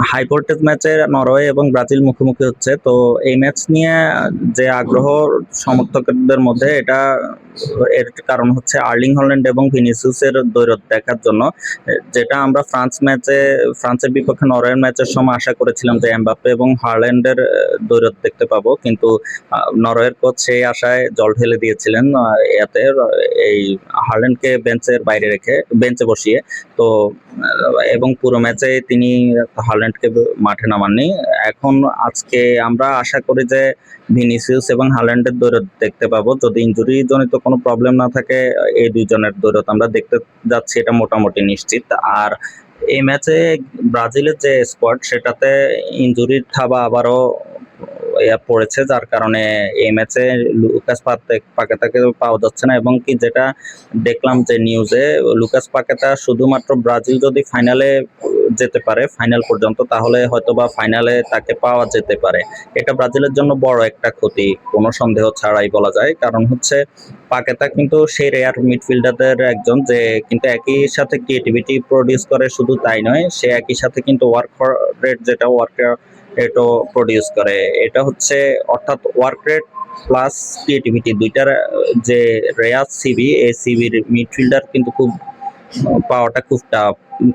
High voltage ম্যাচে Norway এবং Brazil মুখোমুখি হচ্ছে। তো এই ম্যাচ নিয়ে যে আগ্রহ সমর্থকদের মধ্যে, এর কারণ হচ্ছে আর্লিং হল্যান্ড এবং ভিনিসিয়াসের দ্বৈরথ দেখার জন্য। যেটা আমরা ফ্রান্সের বিপক্ষে নরওয়ের ম্যাচের সময় আশা করেছিলাম যে এমবাপ্পে এবং হার্ল্যান্ডের দ্বৈরথ দেখতে পাবো, কিন্তু নরওয়ের কোচ সেই আশায় জল ঢেলে দিয়েছিলেন এতে এই হার্ল্যান্ডকে বেঞ্চে বসিয়ে। তো এবং পুরো ম্যাচে তিনি হার্ল্যান্ডকে মাঠে নামাননি। এখন আজকে আমরা আশা করি যে ভিনিসিয়াস এবং হার্ল্যান্ডের দ্বৈরথ দেখতে পাবো, যদি ইনজুরি জনিত কোনো প্রবলেম না থাকে। এই দুইজনের দ্বৈরথ আমরা দেখতে যাচ্ছি, এটা মোটামুটি নিশ্চিত। আর এই ম্যাচে ব্রাজিলের যে স্কোয়াড, সেটাতে ইনজুরির থাবা আবারও পড়েছে, যার কারণে এই ম্যাচে লুকাস পাকেতাকে পাওয়া যাচ্ছে না। এবং কি যেটা দেখলাম যে নিউজে, লুকাস পাকেতা শুধুমাত্র ব্রাজিল যদি ফাইনালে যেতে পারে, ফাইনাল পর্যন্ত, তাহলে হয়তোবা ফাইনালে তাকে পাওয়া যেতে পারে। এটা ব্রাজিলের জন্য বড় একটা ক্ষতি, কোনো সন্দেহ ছাড়াই বলা যায়। কারণ হচ্ছে পাকেতা কিন্তু সেই রেয়ার মিডফিল্ডারদের একজন, যে কিন্তু একই সাথে ক্রিয়েটিভিটি প্রডিউস করে। শুধু তাই নয়, সে একই সাথে কিন্তু ওয়ার্ক রেটও প্রডিউস করে। এটা হচ্ছে অর্থাৎ ওয়ার্ক রেট প্লাস ক্রিয়েটিভিটি, দুইটার যে রেয়ার সিবি, এই সিবির মিডফিল্ডার কিন্তু পাওয়াটা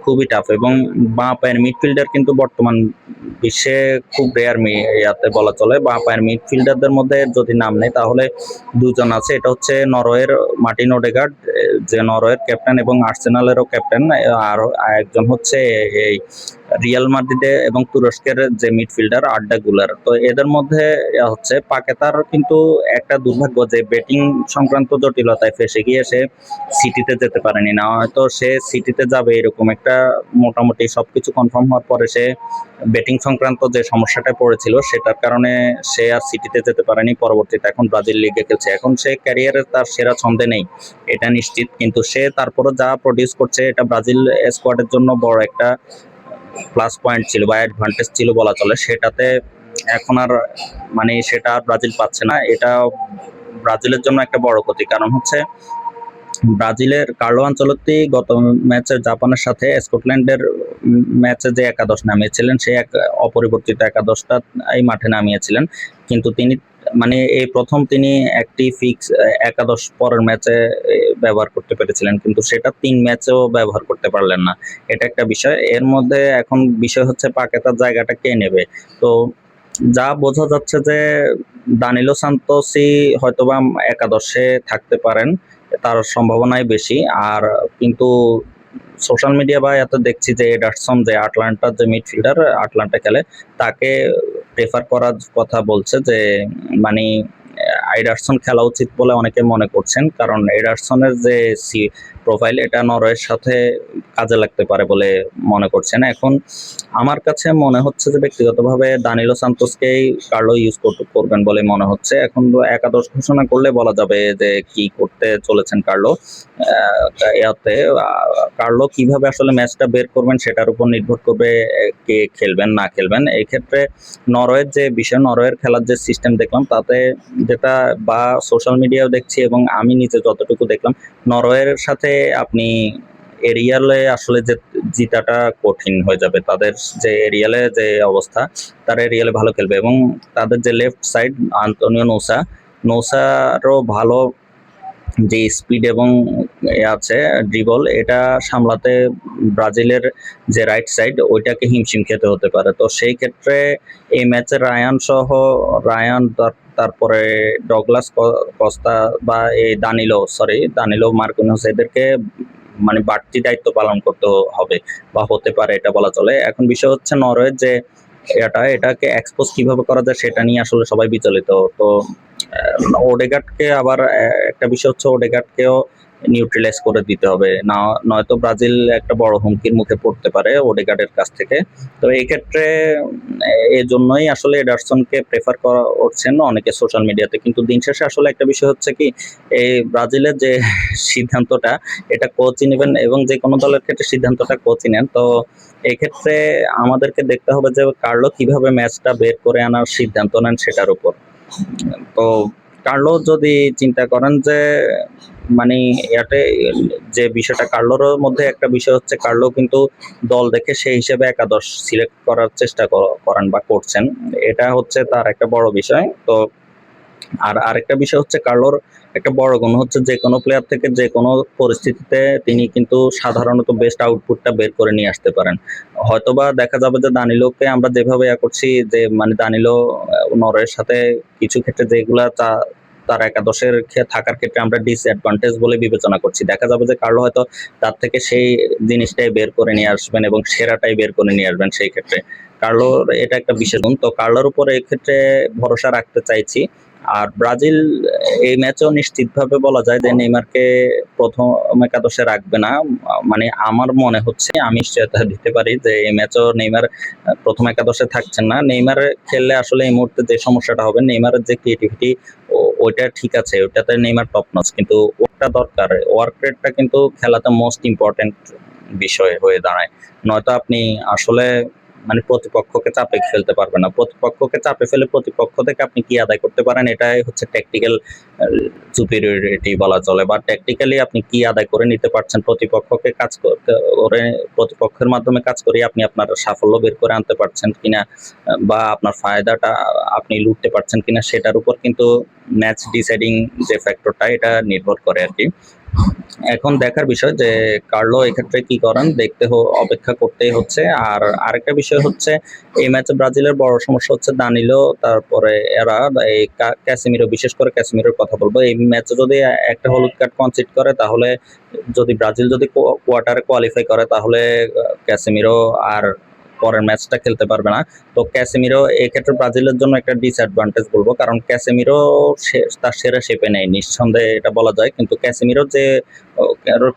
খুবই টাফ। এবং বাঁ পায়ের মিডফিল্ডার কিন্তু বর্তমান বিশ্বে খুব রেয়ার ইয়াতে বলা চলে। বাঁ পায়ের মিডফিল্ডারদের মধ্যে যদি নাম নেই, তাহলে দুজন আছে। এটা হচ্ছে নরওয়ের মার্টিন ওডেগার্ড, যে নরওয়ের ক্যাপ্টেন এবং আর্সেনালেরও ক্যাপ্টেন। আর একজন হচ্ছে এই রিয়াল মাদ্রিদে এবং তুরস্কের যে মিডফিল্ডার আর্ডা গুলার। তো এদের মধ্যে হচ্ছে পাকেতার কিন্তু একটা দুর্ভাগ্য, যে ব্যাটিং সংক্রান্ত জটিলতায় ফেসে গিয়ে সে সিটিতে যেতে পারেনি। না হয়তো সে সিটিতে যাবে এরকম একটা, মোটামুটি সবকিছু কনফার্ম হওয়ার পরে সে ব্যাটিং সংক্রান্ত যে সমস্যাটা পড়েছিল, সেটার কারণে সে আর সিটিতে যেতে পারেনি। পরবর্তীতে এখন ব্রাজিল লিগে খেলছে। এখন সে ক্যারিয়ারে তার সেরা ছন্দে নেই, এটা নিশ্চিত। কিন্তু সে তারপরও যা প্রডিউস করছে, এটা ব্রাজিল স্কোয়াডের জন্য বড় একটা প্লাস পয়েন্ট ছিল বা অ্যাডভান্টেজ ছিল বলা চলে। সেটাতে এখন আর মানে সেটা আর ব্রাজিল পাচ্ছে না। এটা ব্রাজিলের জন্য একটা বড় ক্ষতি। কারণ হচ্ছে ব্রাজিলের কার্লো আনচেলত্তি গত ম্যাচে জাপানের সাথে স্কটল্যান্ডের ম্যাচে যে একাদশ নামিয়েছিলেন, সেই অপরিবর্তিত একাদশটা এই মাঠে নামিয়েছিলেন। কিন্তু তিনি এই প্রথম তিনি একটি ফিক্স একাদশ পরের ম্যাচে ব্যবহার করতে পেরেছিলেন, কিন্তু সেটা 3 ম্যাচেও ব্যবহার করতে পারলেন না। এটা একটা বিষয়। এর মধ্যে এখন বিষয় হচ্ছে পাকেতার জায়গাটা কে নেবে। তো যা বোঝা যাচ্ছে যে দানিলো সান্তোসই হয়তোবা একাদশে থাকতে পারেন, তার সম্ভাবনাই বেশি। আর কিন্তু সোশ্যাল মিডিয়া বা এত দেখছি যে এডারসন, যে আটলান্টার যে মিডফিল্ডার, আটলান্টা খেলে, তাকে প্রেফার করার কথা বলছে। যে মানে এডারসন খেলা উচিত বলে অনেকে মনে করছেন, কারণ এডারসনের যে প্রোফাইল, এটা নরওয়ের সাথে কাজে লাগতে পারে বলে মনে করছেন। এখন আমার কাছে মনে হচ্ছে যে ব্যক্তিগতভাবে দানিলো সান্তোসকেই কার্লো ইউজ করবেন বলে মনে হচ্ছে। এখন একাদশ ঘোষণা করলে বলা যাবে যে কি করতে চলেছেন কার্লো। ইয়াতে কার্লো কিভাবে আসলে ম্যাচটা বের করবেন, সেটার উপর নির্ভর করবে কে খেলবেন না খেলবেন। এই ক্ষেত্রে নরওয়ের যে বিষয়, নরওয়ের খেলার যে সিস্টেম দেখলাম, তাতে যেটা বা সোশ্যাল মিডিয়াও দেখছি এবং আমি নিজে যতটুকু দেখলাম, নরওয়ের সাথে আপনি এরিয়ালে আসলে যে জিতাটা কঠিন হয়ে যাবে। তাদের যে এরিয়ালে যে অবস্থা, তারা এরিয়ালে ভালো খেলবে। এবং তাদের যে লেফট সাইড আন্তোনিও নৌসারও ভালো যে স্পিড এবং আছে ড্রিবল, এটা সামলাতে ব্রাজিলের যে রাইট সাইড, ওইটাকে হিমশিম খেতে হতে পারে। তো সেই ক্ষেত্রে এই ম্যাচে রায়ান, তারপরে ডগলাস কস্তা বা এই দানিলো মার্কিনোস, এদেরকে বাড়তি দায়িত্ব পালন করতে হবে বা হতে পারে, এটা বলা চলে। এখন বিষয় হচ্ছে নরওয়ের যে এটাকে এক্সপোজ কিভাবে করা যায়, সেটা নিয়ে আসলে সবাই বিচলিত। তো ওডেগার্ডকে আবার একটা বিষয় হচ্ছে, ওডেগার্ডকেও নিউট্রালাইজ করে দিতে হবে, না নয়তো ব্রাজিল একটা বড় হুমকির মুখে পড়তে পারে ওডেগার্ডের কাছ থেকে। তো এই ক্ষেত্রে এই জন্যই আসলে এডারসনকে প্রেফার করছেন অনেকে সোশ্যাল মিডিয়াতে। কিন্তু দিন শেষে আসলে একটা বিষয় হচ্ছে কি, এই ব্রাজিলের যে সিদ্ধান্তটা, এটা কোচই নেবেন, এবং যে কোনো দলের ক্ষেত্রে সিদ্ধান্তটা কোচই নেন। তো এই ক্ষেত্রে আমাদেরকে দেখতে হবে যে কার্লো কিভাবে ম্যাচটা বের করে আনার সিদ্ধান্ত নেন সেটার উপর। তো কার্লো যদি চিন্তা করেন যে মানে ইয়াতে যে বিষয়টা কার্লোর মধ্যে একটা বিষয় হচ্ছে, কার্লো কিন্তু দল দেখে সেই হিসেবে একাদশ সিলেক্ট করার চেষ্টা করেন বা করছেন, এটা হচ্ছে তার একটা বড় বিষয়। তো আর আরেকটা বিষয় হচ্ছে, কার্লোর একটা বড় গুণ হচ্ছে যে কোনো প্লেয়ার থেকে যে কোনো পরিস্থিতিতে তিনি কিন্তু সাধারণত বেস্ট আউটপুটটা বের করে নিয়ে আসতে পারেন। হয়তোবা দেখা যাবে যে দানিলোকে আমরা যেভাবে করছি, যে মানে দানিলো নরওয়ের সাথে কিছু ক্ষেত্রে যেগুলা তার একাদশের থাকার ক্ষেত্রে আমরা ডিসঅ্যাডভান্টেজ বলে বিবেচনা করছি, দেখা যাবে যে কার্লো হয়তো তার থেকে সেই জিনিসটাই বের করে নিয়ে আসবেন এবং সেরাটাই বের করে নিয়ে আসবেন। সেই ক্ষেত্রে কার্লোর এটা একটা বিশেষ গুণ। তো কার্লোর উপর এই ক্ষেত্রে ভরসা রাখতে চাইছি। আর ব্রাজিল এই ম্যাচেও নিশ্চিতভাবে বলা যায় যে নেইমারকে প্রথম একাদশে রাখবে না। মানে আমার মনে হচ্ছে, আমি নিশ্চয়তা দিতে পারি যে এই ম্যাচেও নেইমার প্রথম একাদশে থাকছেন না। নেইমার খেললে আসলে এই মুহূর্তে যে সমস্যাটা হবে, নেইমারের যে ক্রিয়েটিভিটি ওইটা ঠিক আছে, ওইটাতে নেইমার টপ নচ, কিন্তু ওটা দরকার, ওয়ার্ক রেটটা কিন্তু খেলাতে মোস্ট ইম্পর্টেন্ট বিষয় হয়ে দাঁড়ায়। নয়তো আপনি আসলে মানে প্রতিপক্ষকে চাপে ফেলতে পারবে না। প্রতিপক্ষকে চাপে ফেলে প্রতিপক্ষ থেকে আপনি কি আদায় করতে পারেন, এটাই হচ্ছে ট্যাকটিক্যাল সুপিরিয়রিটি বলা চলে, বা ট্যাকটিক্যালি আপনি কি আদায় করে নিতে পারছেন, প্রতিপক্ষকে কাজ করতে করে প্রতিপক্ষের মাধ্যমে কাজ করে আপনি আপনার সাফল্য বের করে আনতে পারছেন কিনা, বা আপনার ফায়দাটা আপনি লুটতে পারছেন কিনা, সেটার উপর কিন্তু ম্যাচ ডিসাইডিং যে ফ্যাক্টরটা এটা নির্ভর করে আর কি। এখন দেখার বিষয় যে কার্লো এক্ষেত্রে কি করেন, অপেক্ষা করতেই হচ্ছে। আর আরেকটা বিষয় হচ্ছে, এই ম্যাচে ব্রাজিলের বড় সমস্যা হচ্ছে দানিলো, তারপরে এরা এই ক্যাসিমিরো, বিশেষ করে ক্যাসিমিরোর কথা বলবো। এই ম্যাচে যদি একটা হলুদ কার্ড কনসিড করে, তাহলে যদি ব্রাজিল যদি কোয়ার্টারে কোয়ালিফাই করে, তাহলে ক্যাসিমিরো আর পরের ম্যাচটা খেলতে পারবে না। তো ক্যাসিমিরো এই ক্ষেত্রে ব্রাজিলের জন্য একটা ডিসঅ্যাডভান্টেজ বলবো, কারণ ক্যাসিমিরো তার সেরা শেপে নেই, নিঃসন্দেহে এটা বলা যায়। কিন্তু ক্যাসিমিরো যে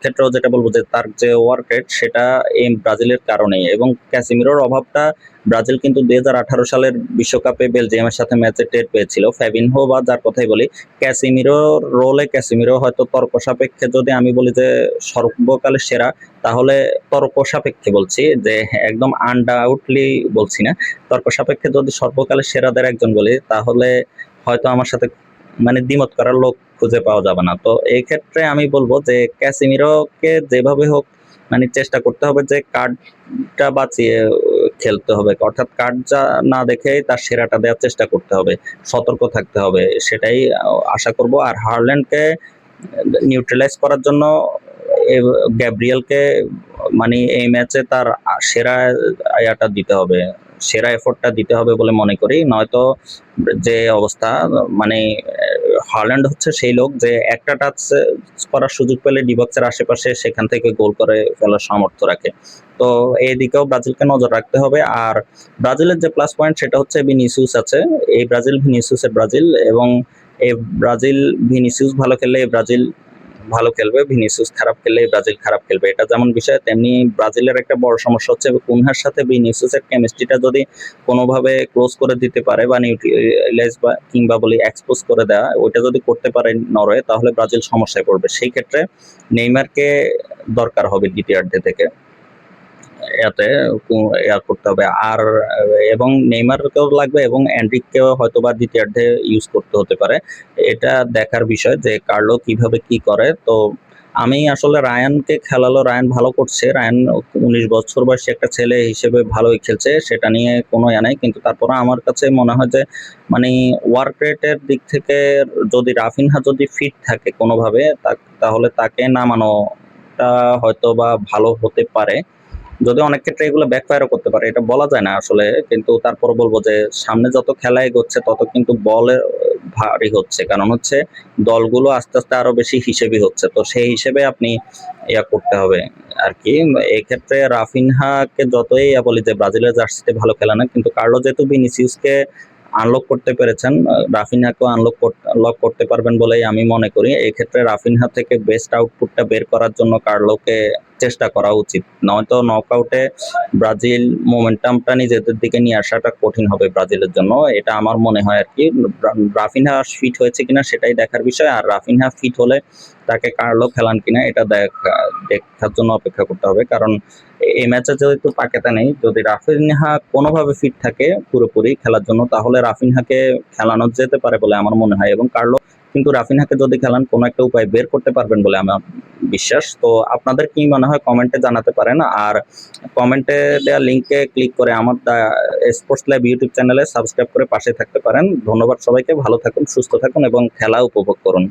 ক্ষেত্রেও যেটা বলবো যে তার যে ওয়ার্ক রেট, সেটা এই ব্রাজিলের কারণেই। এবং ক্যাসিমিরোর অভাবটা ব্রাজিল কিন্তু 2018 সালের বিশ্বকাপে বেলজিয়ামের সাথে ম্যাচে টের পেয়েছিল। ফ্যাবিনহো বা যার কথাই বলি, ক্যাসিমিরোর রোলে ক্যাসিমিরো হয়তো তর্ক সাপেক্ষে, যদি আমি বলি যে সর্বকালের সেরা, তাহলে তর্ক সাপেক্ষে বলছি, যে একদম আনডাউটলি বলছি না, তর্ক সাপেক্ষে যদি সর্বকালের সেরাদের একজন বলি, তাহলে হয়তো আমার সাথে মানে দ্বিমত করার লোক খুঁজে পাওয়া যাবে না। তো এই ক্ষেত্রে আমি বলবো যে ক্যাসিমিরোকে যেভাবে হোক মানে চেষ্টা করতে হবে যে কার্ডটা বাঁচিয়ে খেলতে হবে, অর্থাৎ কার্ড যা না দেখে তার সেরাটা দেওয়ার চেষ্টা করতে হবে, সতর্ক থাকতে হবে, সেটাই আশা করব। আর হারল্যান্ডকে নিউট্রালাইজ করার জন্য গ্যাব্রিয়েলকে মানে এই ম্যাচে তার সেরা ইয়াটা দিতে হবে, সেরা এফোর্টটা দিতে হবে বলে মনে করি। নয়তো যে অবস্থা, মানে হার্ল্যান্ড হচ্ছে সেই লোক যে একটা টাচ করার সুযোগ পেলে ডিবক্সের আশেপাশে সেখান থেকে গোল করে ফেলার সামর্থ্য রাখে। তো এই দিকেও ব্রাজিলকে নজর রাখতে হবে। আর ব্রাজিলের যে প্লাস পয়েন্ট, সেটা হচ্ছে ভিনিসিয়াস আছে। এই ব্রাজিল ভিনিসিয়াসের ব্রাজিল, এবং এই ব্রাজিল ভিনিসিয়াস ভালো খেললে এই ব্রাজিল ভালো খেলবে, ভিনিসিয়াস খারাপ খেললে ব্রাজিল খারাপ খেলবে। এটা যেমন বিষয়, তেমনি ব্রাজিলের একটা বড় সমস্যা হচ্ছে কুনহার সাথে ভিনিসিয়াসের কেমিস্ট্রিটা যদি কোনোভাবে ক্লোজ করে দিতে পারে, বা নিউট্রালাইজ বা কিংবা বলি এক্সপোজ করে দেওয়া, ওইটা যদি করতে পারে নরওয়ে, তাহলে ব্রাজিল সমস্যায় পড়বে। সেই ক্ষেত্রে নেইমারকে দরকার হবে দ্বিতীয়ার্ধে থেকে ইয়াতে করতে হবে। আর এবং নেইমারকেও লাগবে, এবং এনরিককেও হয়তো বা দ্বিতীয়ার্ধে ইউজ করতে হতে পারে। এটা দেখার বিষয় যে কার্লো কিভাবে কি করে। তো আমি আসলে রায়ানকে খেলালো, রায়ান ভালো করছে, রায়ান 19 বছর বয়সী একটা ছেলে হিসেবে ভালোই খেলছে, সেটা নিয়ে কোনো নাই। কিন্তু তারপরে আমার কাছে মনে হয় যে মানে ওয়ার্ক রেটের দিক থেকে যদি রাফিনহা যদি ফিট থাকে কোনোভাবে, তাহলে তাকে নামানোটা হয়তো বা ভালো হতে পারে। যদিও অনেক ক্ষেত্রে এগুলো ব্যাকফায়ারও করতে পারে, এটা বলা যায় না আসলে। কিন্তু তারপর বলবো যে সামনে যত খেলা এগোচ্ছে, তত কিন্তু বলে ভারী হচ্ছে, কারণ হচ্ছে দলগুলো আস্তে আস্তে আরো বেশি হিসেবি হচ্ছে। তো সেই হিসেবে আপনি করতে হবে আর কি। এই ক্ষেত্রে রাফিনহাকে যতই বলি যে ব্রাজিলের জার্সিতে ভালো খেলে না, কিন্তু কার্লো যেহেতু ভিনিসিয়াসকে আনলক করতে পেরেছেন, রাফিনহাকেও আনলক করতে পারবেন বলেই আমি মনে করি। এই ক্ষেত্রে রাফিনহা থেকে বেস্ট আউটপুটটা বের করার জন্য কার্লোকে চেষ্টা করা উচিত, নয়তো নকআউটে ব্রাজিল মোমেন্টামটা নিজেদের দিকে নিয়ে আসাটা কঠিন হবে ব্রাজিলের জন্য, এটা আমার মনে হয় আর কি। রাফিনহা ফিট হয়েছে কিনা সেটাই দেখার বিষয়, আর রাফিনহা ফিট হলে তাকে কার্লো খেলান কিনা এটা দেখার জন্য অপেক্ষা করতে হবে। কারণ এই ম্যাচে যেহেতু পাকেতা নেই, যদি রাফিনহা কোনোভাবে ফিট থাকে পুরোপুরি খেলার জন্য, তাহলে রাফিনহাকে খেলানো যেতে পারে বলে আমার মনে হয়। এবং কার্লো কিন্তু রাফিনহাকে যদি খেলান কোনো একটা উপায় বের করতে পারবেন বলে আমার বিশ্বাস। তো আপনাদের কি মনে হয় কমেন্টে জানাতে পারেন। আর কমেন্টে দেওয়া লিঙ্কে ক্লিক করে আমার স্পোর্টস লাইভ ইউটিউব চ্যানেলে সাবস্ক্রাইব করে পাশে থাকতে পারেন। ধন্যবাদ সবাইকে, ভালো থাকুন, সুস্থ থাকুন এবং খেলা উপভোগ করুন।